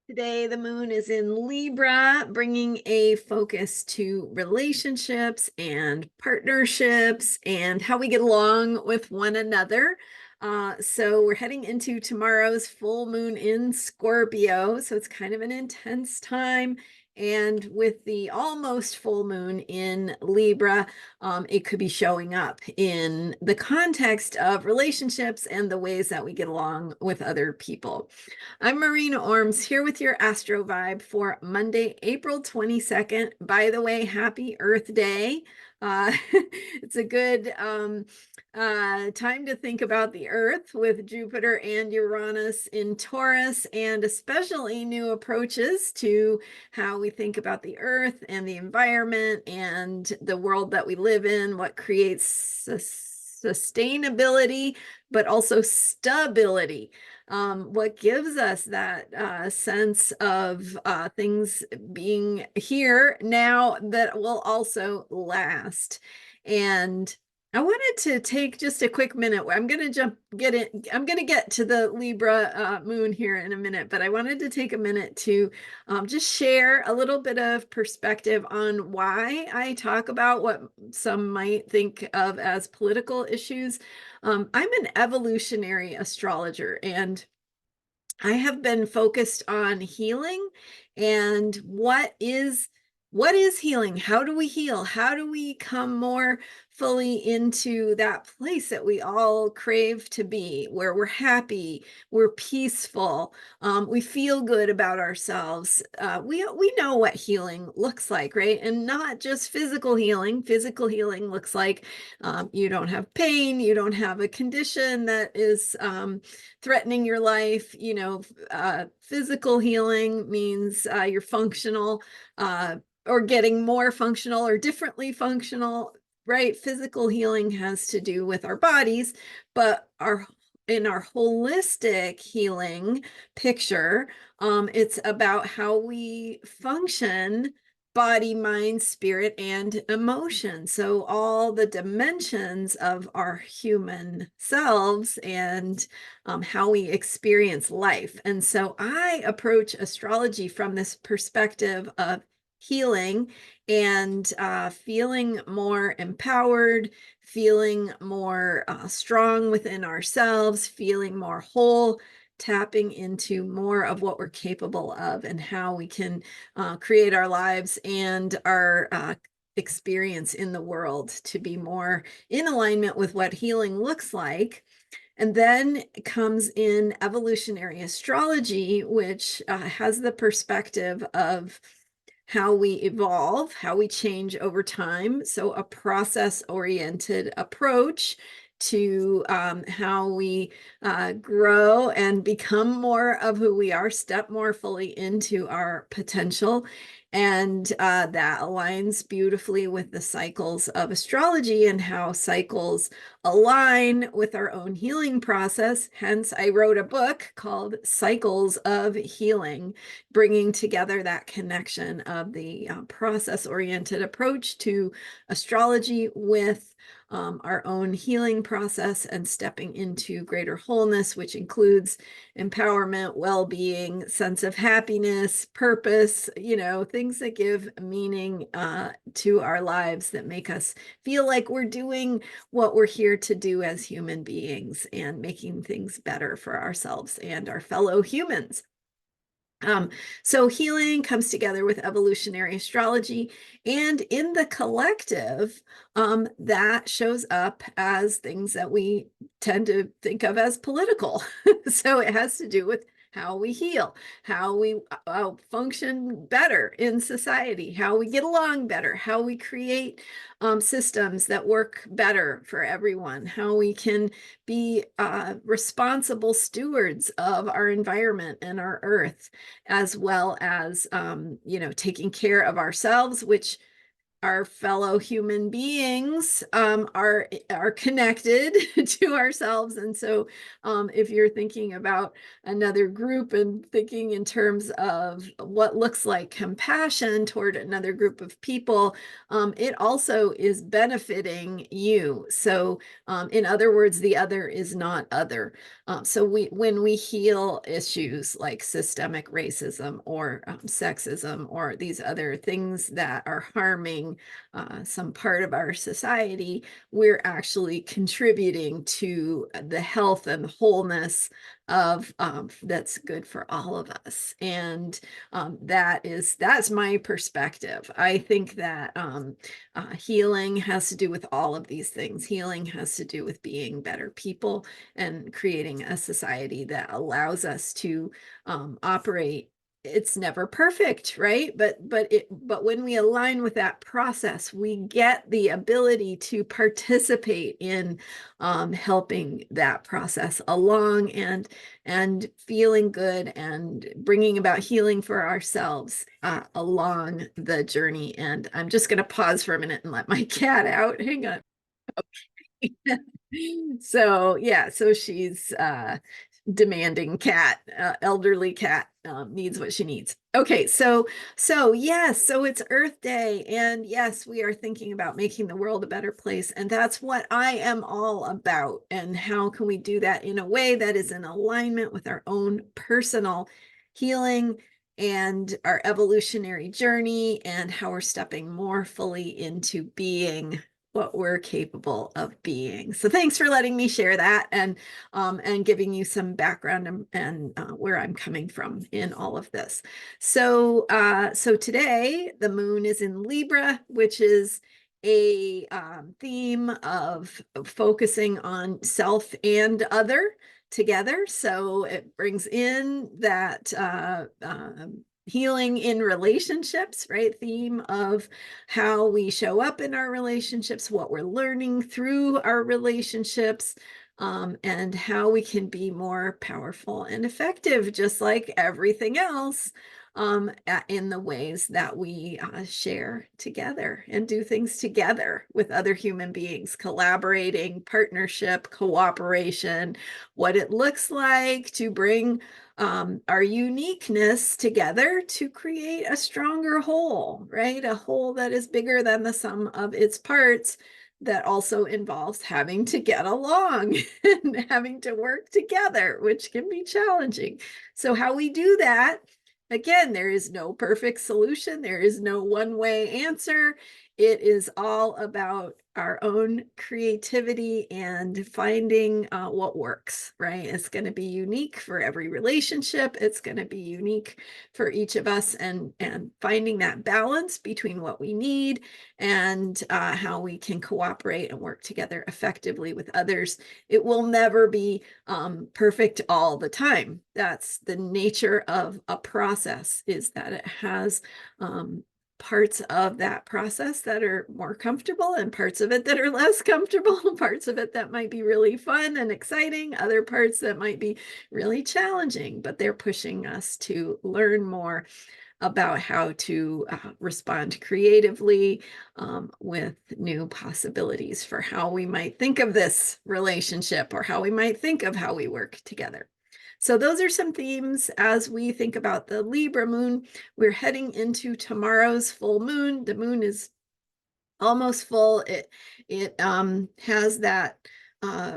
Today, the moon is in Libra, bringing a focus to relationships and partnerships and how we get along with one another. So we're heading into tomorrow's full moon in Scorpio. So it's kind of an intense time. And with the almost full moon in Libra, it could be showing up in the context of relationships and the ways that we get along with other people. I'm Marina Orms here with your Astro Vibe for Monday, April 22nd. By the way, happy Earth Day. It's a good time to think about the Earth with Jupiter and Uranus in Taurus, and especially new approaches to how we think about the Earth and the environment and the world that we live in, what creates sustainability, but also stability. What gives us that sense of things being here now that will also last. And I wanted to take just a quick minute. I'm going to I'm going to get to the Libra moon here in a minute, but I wanted to take a minute to just share a little bit of perspective on why I talk about what some might think of as political issues. I'm an evolutionary astrologer, and I have been focused on healing and what is healing? How do we heal? How do we come more fully into that place that we all crave to be, where we're happy, we're peaceful, we feel good about ourselves. We know what healing looks like, right? And not just physical healing. Physical healing looks like you don't have pain, you don't have a condition that is threatening your life. Physical healing means you're functional. Or getting more functional or differently functional, right? Physical healing has to do with our bodies, but in our holistic healing picture, it's about how we function, body, mind, spirit, and emotion. So all the dimensions of our human selves and how we experience life. And so I approach astrology from this perspective of healing and feeling more empowered, feeling more strong within ourselves, feeling more whole, tapping into more of what we're capable of and how we can create our lives and our experience in the world to be more in alignment with what healing looks like. And then comes in evolutionary astrology, which has the perspective of how we evolve, how we change over time. So a process-oriented approach to how we grow and become more of who we are, step more fully into our potential. And that aligns beautifully with the cycles of astrology and how cycles align with our own healing process. Hence, I wrote a book called Cycles of Healing, bringing together that connection of the process-oriented approach to astrology with our own healing process and stepping into greater wholeness, which includes empowerment, well-being, sense of happiness, purpose, things that give meaning to our lives, that make us feel like we're doing what we're here to do as human beings and making things better for ourselves and our fellow humans. So healing comes together with evolutionary astrology, and in the collective, that shows up as things that we tend to think of as political. So it has to do with how we heal, how we function better in society, how we get along better, how we create systems that work better for everyone, how we can be responsible stewards of our environment and our earth, as well as taking care of ourselves, which our fellow human beings are connected to ourselves. And so if you're thinking about another group and thinking in terms of what looks like compassion toward another group of people, it also is benefiting you. So in other words, the other is not other. So when we heal issues like systemic racism or sexism or these other things that are harming some part of our society, we're actually contributing to the health and wholeness of that's good for all of us. And that's my perspective. I think that healing has to do with all of these things. Healing has to do with being better people and creating a society that allows us to operate. It's never perfect, right? But when we align with that process, we get the ability to participate in helping that process along and feeling good and bringing about healing for ourselves along the journey. And I'm just going to pause for a minute and let my cat out. Hang on. So yeah, so she's demanding cat, elderly cat, needs what she needs. Okay, so yes, so it's Earth Day, and yes, we are thinking about making the world a better place, and that's what I am all about. And how can we do that in a way that is in alignment with our own personal healing and our evolutionary journey, and how we're stepping more fully into being what we're capable of being. So thanks for letting me share that and giving you some background and where I'm coming from in all of this. So so today the moon is in Libra, which is a theme of focusing on self and other together. So it brings in that healing in relationships, right? Theme of how we show up in our relationships, what we're learning through our relationships, and how we can be more powerful and effective, just like everything else, in the ways that we share together and do things together with other human beings, collaborating, partnership, cooperation, what it looks like to bring our uniqueness together to create a stronger whole, right? A whole that is bigger than the sum of its parts, that also involves having to get along and having to work together, which can be challenging. So how we do that, again, there is no perfect solution. There is no one-way answer. It is all about our own creativity and finding what works, right? It's going to be unique for every relationship. It's going to be unique for each of us, and finding that balance between what we need and how we can cooperate and work together effectively with others. It will never be perfect all the time. That's the nature of a process, is that it has parts of that process that are more comfortable and parts of it that are less comfortable, parts of it that might be really fun and exciting, other parts that might be really challenging, but they're pushing us to learn more about how to respond creatively with new possibilities for how we might think of this relationship, or how we might think of how we work together. So those are some themes as we think about the Libra moon. We're heading into tomorrow's full moon. The moon is almost full. It has that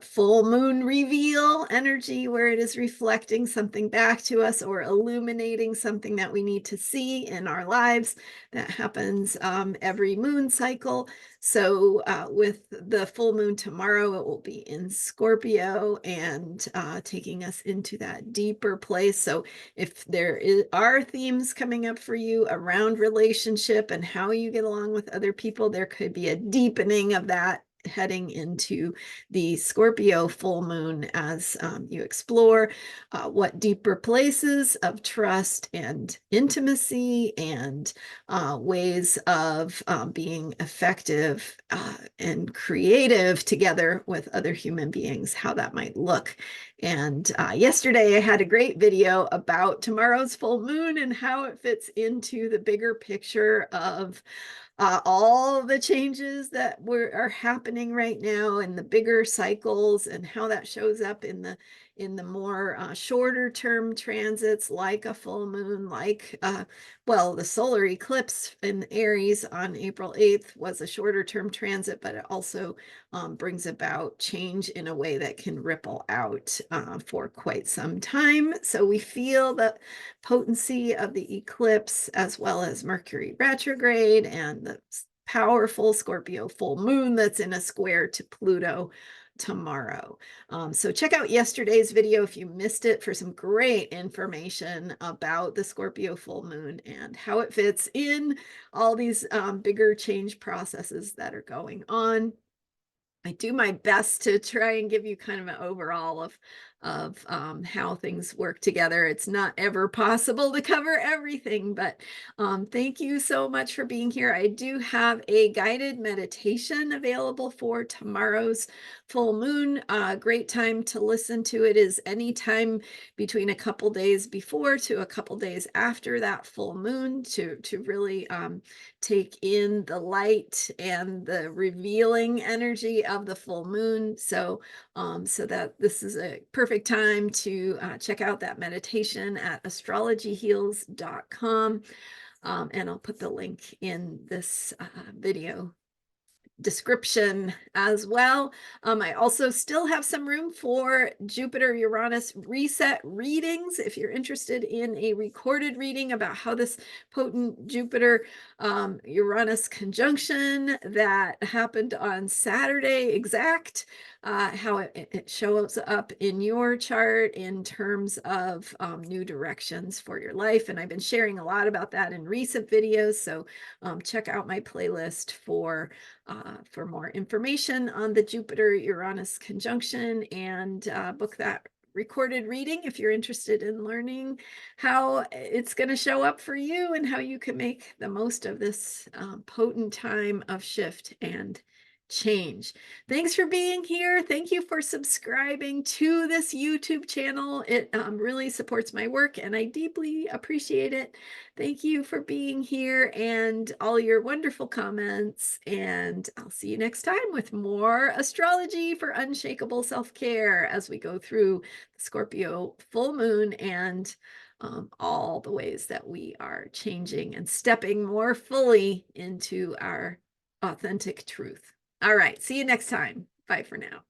full moon reveal energy, where it is reflecting something back to us or illuminating something that we need to see in our lives. That happens every moon cycle. So with the full moon tomorrow, it will be in Scorpio and taking us into that deeper place. So if are themes coming up for you around relationship and how you get along with other people, there could be a deepening of that heading into the Scorpio full moon as you explore what deeper places of trust and intimacy and ways of being effective and creative together with other human beings, how that might look. And yesterday I had a great video about tomorrow's full moon and how it fits into the bigger picture of all the changes that are happening right now and the bigger cycles and how that shows up in the more shorter term transits, like a full moon, like well, the solar eclipse in Aries on April 8th was a shorter term transit, but it also brings about change in a way that can ripple out for quite some time. So we feel the potency of the eclipse, as well as Mercury retrograde and the powerful Scorpio full moon that's in a square to Pluto tomorrow. So check out yesterday's video if you missed it for some great information about the Scorpio full moon and how it fits in all these bigger change processes that are going on. I do my best to try and give you kind of an overall of how things work together. It's not ever possible to cover everything, but thank you so much for being here. I do have a guided meditation available for tomorrow's full moon. Great time to listen to it is anytime between a couple days before to a couple days after that full moon to really take in the light and the revealing energy of the full moon. So that this is a perfect time to check out that meditation at astrologyheals.com. And I'll put the link in this video description as well. I also still have some room for Jupiter Uranus reset readings. If you're interested in a recorded reading about how this potent Jupiter Uranus conjunction that happened on Saturday exact, how it shows up in your chart in terms of new directions for your life. And I've been sharing a lot about that in recent videos. So check out my playlist for more information on the Jupiter-Uranus conjunction and book that recorded reading if you're interested in learning how it's going to show up for you and how you can make the most of this potent time of shift and change. Thanks for being here. Thank you for subscribing to this YouTube channel. It really supports my work and I deeply appreciate it. Thank you for being here and all your wonderful comments. And I'll see you next time with more astrology for unshakable self-care as we go through the Scorpio full moon and all the ways that we are changing and stepping more fully into our authentic truth. All right, see you next time. Bye for now.